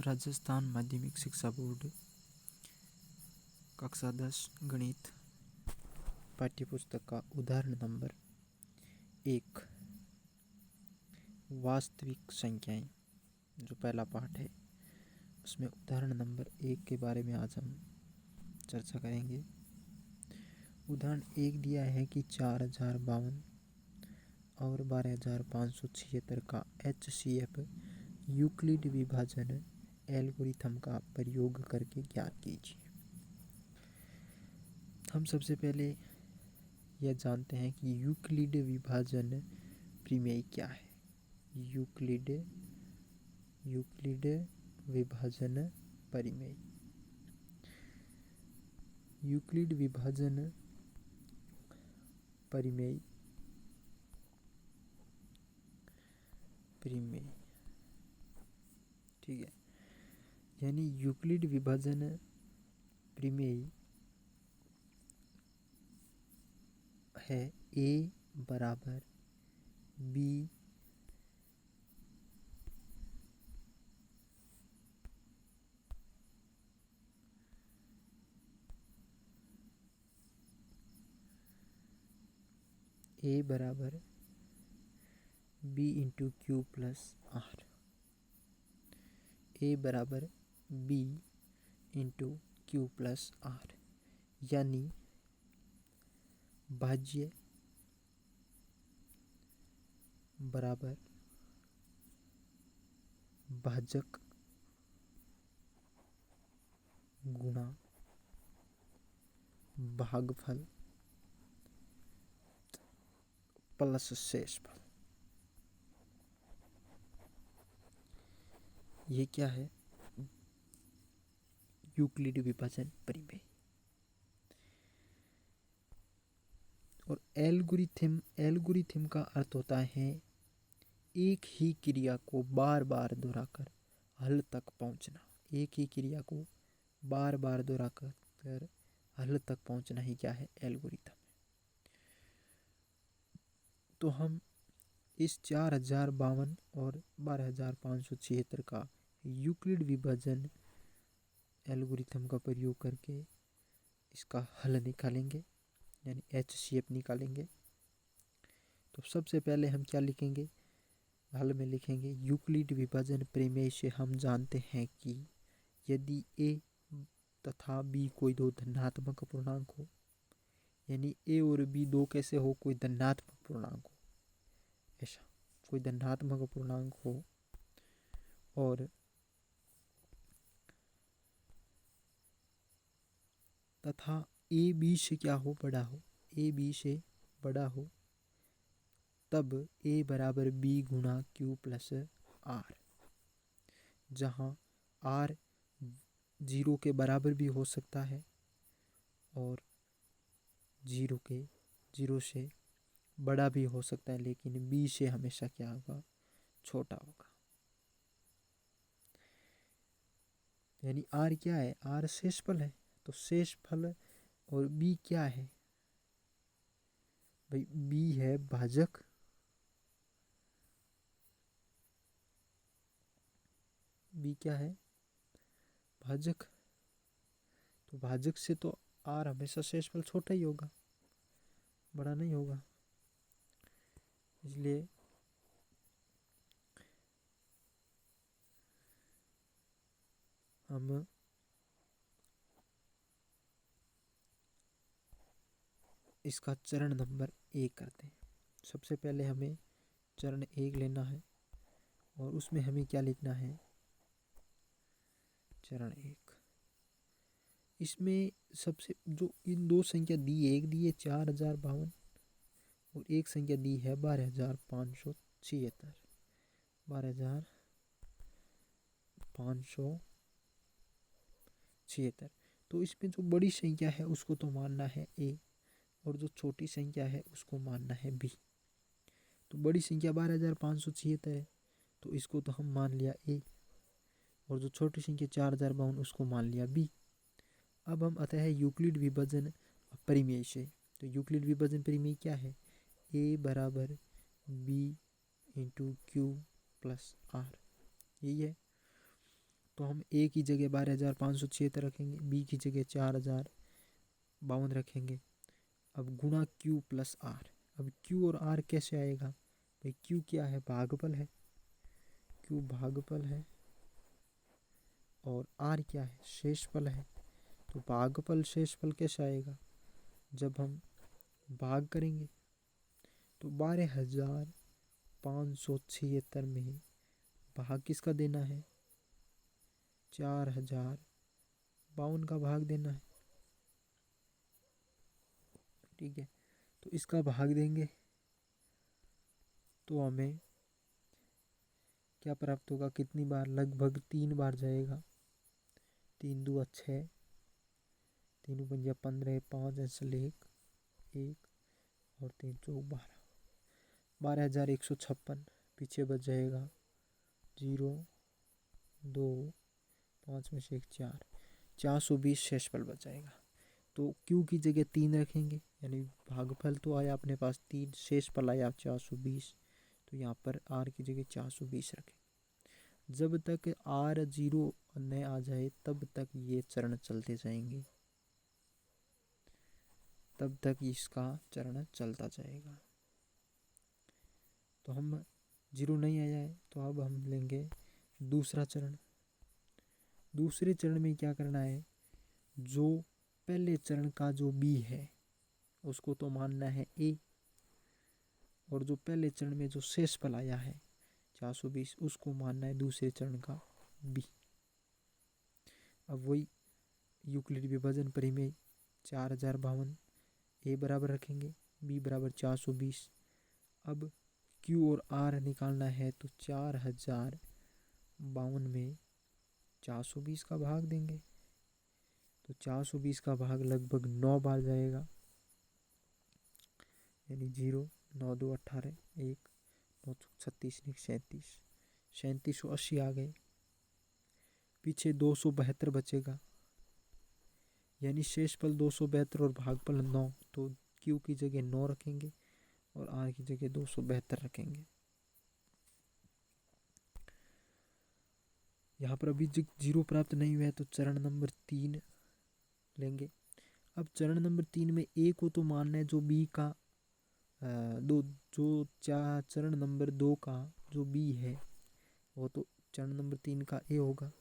राजस्थान माध्यमिक शिक्षा बोर्ड कक्षा 10 गणित पाठ्य पुस्तक का उदाहरण नंबर 1 वास्तविक संख्याएं, जो पहला पाठ है उसमें उदाहरण नंबर 1 के बारे में आज हम चर्चा करेंगे। उदाहरण 1 दिया है कि 4052 और 12576 का HCF यूक्लिड विभाजन एल्गोरिथम का प्रयोग करके ज्ञात कीजिए। हम सबसे पहले यह जानते हैं कि यूक्लिड विभाजन प्रमेय क्या है। यूक्लिड विभाजन प्रमेय, यूक्लिड विभाजन प्रमेय ठीक है, यानी यूक्लिड विभाजन प्रमेय है A बराबर B A बराबर B into Q plus R, A बराबर B into Q plus R, यानी भाज्य बराबर भाजक गुणा भागफल प्लस शेषफल। ये क्या है? यूक्लिड विभाजन प्रमेय। और एल्गोरिथम का अर्थ होता है एक ही क्रिया को बार बार दोहराकर हल तक पहुंचना। एक ही क्रिया को बार बार दोहराकर हल तक पहुंचना ही क्या है? एल्गोरिथम। तो हम इस 4052 और 12576 का यूक्लिड विभाजन एल्गोरिथम का प्रयोग करके इसका हल निकालेंगे, यानी HCF निकालेंगे। तो सबसे पहले हम क्या लिखेंगे? हल में लिखेंगे यूक्लिड विभाजन प्रमेय से हम जानते हैं कि यदि A तथा B कोई दो धनात्मक पूर्णांक हो, यानी A और B दो कैसे हो? कोई धनात्मक पूर्णांक हो, ऐसा कोई धनात्मक पूर्णांक हो और तथा A B से क्या हो? बड़ा हो। A B से बड़ा हो तब A बराबर B गुणा Q प्लस R, जहाँ R 0 के बराबर भी हो सकता है और 0 से बड़ा भी हो सकता है, लेकिन B से हमेशा क्या होगा? छोटा होगा। यानी R क्या है? R शेषफल है। तो शेषफल और B क्या है भाई? B है भाजक, B क्या है? भाजक। तो भाजक से तो R हमेशा शेषफल छोटा ही होगा, बड़ा नहीं होगा। इसलिए हम इसका चरण नंबर 1 करते हैं। सबसे पहले हमें चरण 1 लेना है और उसमें हमें क्या लिखना है? चरण 1। इसमें सबसे जो इन दो संख्या दी है, एक दी है 4052 और एक संख्या दी है 12576। 12576। तो इसमें जो बड़ी संख्या है उसको तो मानना है A और जो छोटी संख्या है उसको मानना है B। तो बड़ी संख्या 12576 है तो इसको तो हम मान लिया A, और जो छोटी संख्या 4052 उसको मान लिया B। अब हम आते हैं यूक्लिड विभाजन प्रमेय से। तो यूक्लिड विभाजन प्रमेय क्या है? A बराबर B into Q plus R, यही है। तो हम ए की जगह 12,576 रखेंगे, बी की जगह 4,052 रखेंगे। अब गुणा क्यू प्लस आर। अब क्यू और आर कैसे आएगा भाई? क्यू क्या है? भागफल है, क्यू भागफल है, और आर क्या है? शेषफल है। तो भागफल शेषफल कैसे आएगा? जब हम भाग करेंगे तो 12,576 में भाग किसका देना है? 4,052 का भाग देना है। ठीक है, तो इसका भाग देंगे तो हमें क्या प्राप्त होगा? कितनी बार? लगभग 3 बार जाएगा। 3 दूआ 6, 3 पंजा 15, 5 ऐसे लेख 1 और 3 चौक 12, 12,156। पीछे बच जाएगा 0, 2, 5 में से 1 4, 420 शेषफल बच जाएगा। तो क्यू की जगह 3 रखेंगे, यानी भागफल तो आया अपने पास 3, शेषफल आया 420, तो यहाँ पर आर की जगह 420 रखें। जब तक आर 0 न आ जाए तब तक ये चरण चलते जाएंगे, तब तक इसका चरण चलता जाएगा। तो हम 0 नहीं आया है तो अब हम लेंगे दूसरा चरण। दूसरे चरण में क्या करना है? जो पहले चरण का जो बी है उसको तो मानना है ए, और जो पहले चरण में जो शेषफल आया है 420 उसको मानना है दूसरे चरण का बी। अब वही यूक्लिड विभाजन परिमेय 4,052 ए बराबर रखेंगे, बी बराबर 420। अब क्यू और आर निकालना है तो 4,052 में 420 का भाग देंगे, तो 420 का भाग लगभग 9 बार जाएगा, यानी 0, 9 2 18, 1 9 36 37, 3780 आ गए। पीछे 272 बचेगा, यानी शेषफल 272 और भागफल 9, तो क्यू की जगह 9 रखेंगे और आर की जगह 272 रखेंगे। यहाँ पर अभी 0 प्राप्त नहीं हुआ है तो चरण नंबर 3 लेंगे। अब चरण नंबर 3 में ए को तो मानना है जो बी का चरण नंबर 2 का जो बी है वो तो चरण नंबर 3 का ए होगा,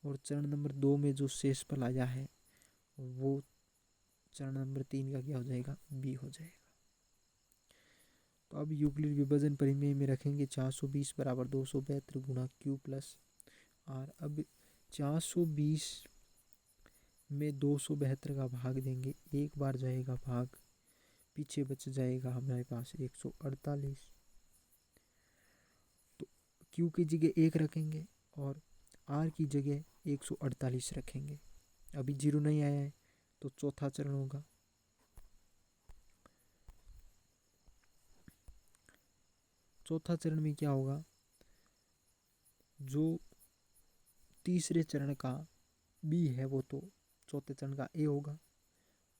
और चरण नंबर 2 में जो शेषफल आया है वो चरण नंबर 3 का क्या हो जाएगा? बी हो जाएगा। तो अब यूक्लिड विभाजन परिमेय में रखेंगे 420 बराबर 272 गुणा क्यू प्लस आर। अब 420 में 272 का भाग देंगे, एक बार जाएगा भाग, पीछे बच जाएगा हमारे पास 148। तो क्यू की जगह 1 रखेंगे और आर की जगह 148 रखेंगे। अभी 0 नहीं आया है तो चौथा चरण होगा। चौथा चरण में क्या होगा? जो तीसरे चरण का बी है वो तो चौथे चरण का ए होगा,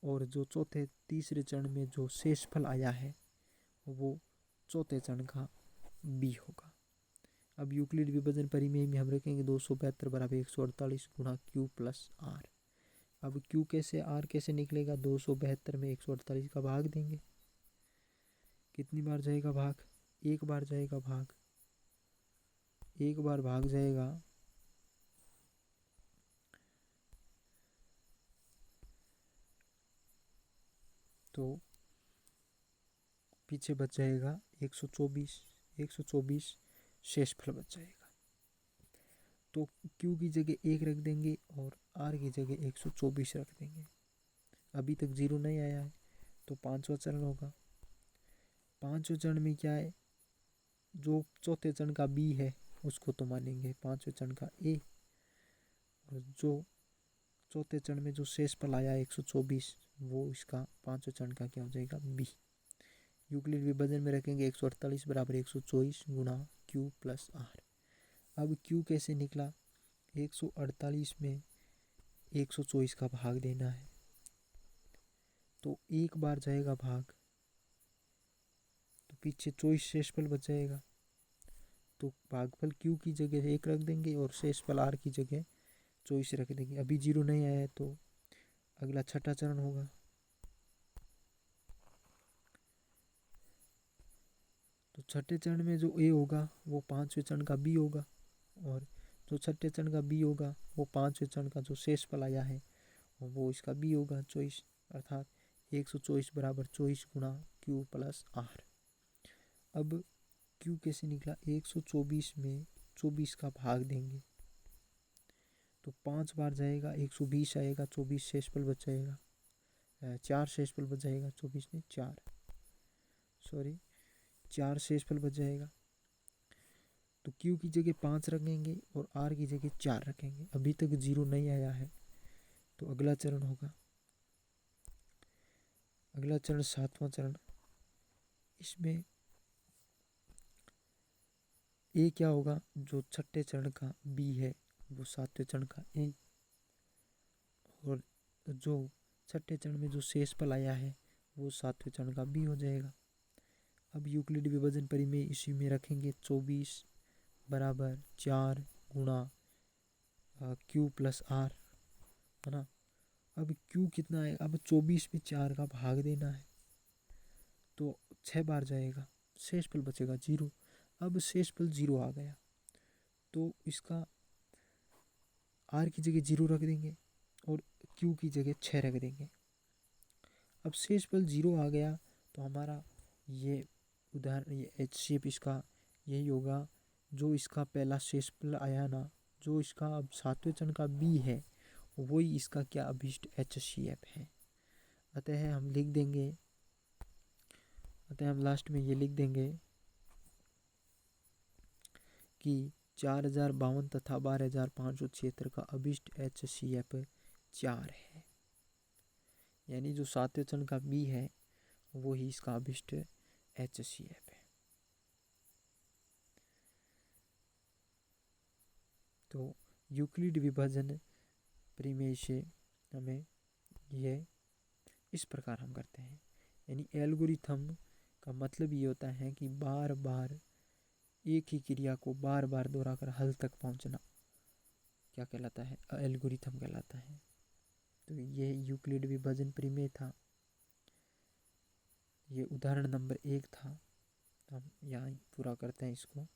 और जो तीसरे चरण में जो शेषफल आया है वो चौथे चरण का बी होगा। अब यूक्लिड विभाजन परिमेय में हम रखेंगे 272 बराबर 148 गुणा क्यू प्लस आर। अब क्यू कैसे, आर कैसे निकलेगा? 272 में 148 का भाग देंगे, कितनी बार जाएगा भाग? एक बार जाएगा भाग, एक बार भाग जाएगा तो पीछे बच जाएगा 124 शेषफल बच जाएगा। तो क्यू की जगह 1 रख देंगे और आर की जगह 124 रख देंगे। अभी तक 0 नहीं आया है तो पांचवा चरण होगा। पांचवें चरण में क्या है? जो चौथे चरण का बी है उसको तो मानेंगे पांचवें चरण का ए, और जो चौथे चरण में जो शेषफल आया 124 वो इसका पांचवें चरण का क्या हो जाएगा? बी। यूक्लिड विभाजन में रखेंगे 148 बराबर 124 गुणा क्यू प्लस आर। अब क्यू कैसे निकला? 148 में 124 का भाग देना है, तो एक बार जाएगा भाग, तो पीछे 24 शेषफल बच जाएगा, तो भागफल q की जगह 1 रख देंगे और शेषफल r की जगह 24 रख देंगे। अभी 0 नहीं आया है तो अगला छठा चरण होगा। तो छठे चरण में जो a होगा वो पांचवें चरण का b होगा, और जो छठे चरण का b होगा वो पांचवें चरण का जो शेषफल आया है वो इसका b होगा 24, अर्थात 124 बराबर 24 गुणा q प्लस r। अब q कैसे निकला, 124 में 24 का भाग देंगे तो 5 बार जाएगा, 120 आएगा, 24 शेषफल बच जाएगा, 4 शेषफल बच जाएगा, 24 में 4 शेषफल बच जाएगा। तो q की जगह 5 रखेंगे और r की जगह 4 रखेंगे। अभी तक 0 नहीं आया है तो अगला चरण होगा, अगला चरण 7वां चरण। इसमें a क्या होगा, जो छठे चरण का b है वो 7वें चरण का a, और जो छठे चरण में जो शेषफल आया है वो 7वें चरण का b हो जाएगा। अब यूक्लिड विभाजन परिमेय इसी में रखेंगे, 24 बराबर 4 गुणा q प्लस r, है ना। अब q कितना है, अब 24 में 4 का भाग देना है तो 6 बार जाएगा, शेषफल बचेगा 0। अब शेषफल 0 आ गया तो इसका r की जगह 0 रख देंगे और q की जगह 6 रख देंगे। अब शेषफल 0 आ गया तो हमारा ये उदाहरण, ये HCF इसका यही होगा, जो इसका पहला शेषफल आया ना, जो इसका अब 7वें चरण का b है वही इसका क्या अभिष्ट HCF है। अतः हम लिख देंगे, अतः हम लास्ट में ये लिख देंगे कि 4052 तथा 12576 का अभिष्ट HCF 4 है, यानी जो 7वें चरण का b है वो ही इसका अभिष्ट HCF है। तो यूक्लिड विभाजन परिमेय से हमें ये इस प्रकार हम करते हैं, यानी एल्गोरिथम का मतलब ये होता है कि बार बार एक ही क्रिया को बार बार दोहराकर हल तक पहुंचना क्या कहलाता है, एल्गोरिथम कहलाता है। तो ये यूक्लिड विभाजन परिमेय था, ये उदाहरण नंबर 1 था। हम यहाँ पूरा करते हैं इसको।